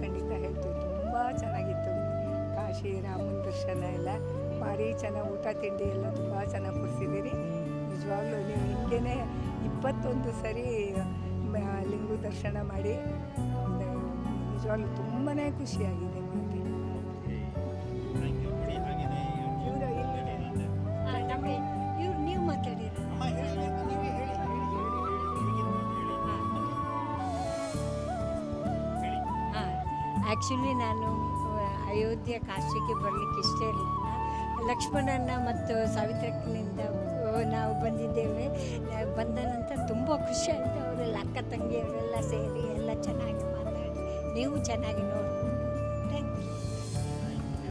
ಖಂಡಿತ ಹೇಳ್ತೀವಿ. ತುಂಬ ಚೆನ್ನಾಗಿತ್ತು ಕಾಶಿ ರಾಮನ ದರ್ಶನ ಎಲ್ಲ ಭಾರಿ ಚೆನ್ನಾಗಿ, ಊಟ ತಿಂಡಿ ಎಲ್ಲ ತುಂಬ ಚೆನ್ನಾಗಿ ಕೊಡಿಸಿದ್ದೀರಿ. ನಿಜವಾಗ್ಲೂ ನೀವು ಹಿಂಗೇ 21 ಸರಿ ಲಿಂಗ ದರ್ಶನ ಮಾಡಿ ನಿಜವಾಗ್ಲೂ ತುಂಬಾ ಖುಷಿಯಾಗಿದೆ ಮಾಡಿ. ಇವ್ರು ನೀವು ಮಾತಾಡಿರಿ. ಆ್ಯಕ್ಚುಲಿ ನಾನು ಅಯೋಧ್ಯೆ ಕಾಶಿಗೆ ಬರಲಿಕ್ಕೆ ಇಷ್ಟ ಇರಲಿಲ್ಲ. ಲಕ್ಷ್ಮಣನ ಮತ್ತು ಸಾವಿತ್ರಕ್ಕನಿಂದ ನಾವು ಬಂದಿದ್ದೇವೆ. ಬಂದ ನಂತರ ತುಂಬ ಖುಷಿ ಆಯಿತು. ಅವರೆಲ್ಲ ಅಕ್ಕ ತಂಗಿಯವರೆಲ್ಲ ಸೇರಿ ಎಲ್ಲ ಚೆನ್ನಾಗಿ ಮಾತಾಡಿ, ನೀವು ಚೆನ್ನಾಗಿ ನೋಡಿ